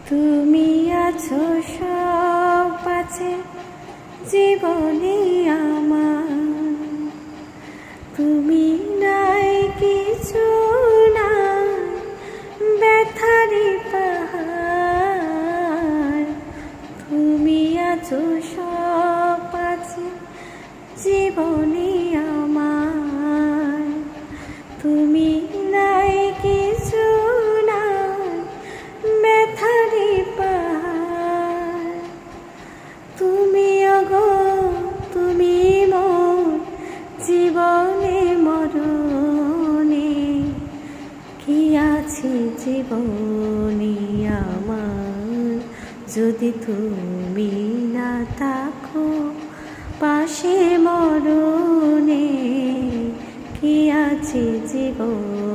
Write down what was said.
তুমি আছো সব আছে জীবনে আমার, তুমি নাই কিছু নাই ব্যথারি পাহাড়। তুমি আছো সব আছে জীবনে আমার, তুমি নাই কিছু নাই ব্যথারি পাহাড়। তুমি অগো তুমি মোর জীবনে মরণে, কি আছে জীবনে আমার যদি তুমি না থাকো পাশে মরণে, কি আছে জীবন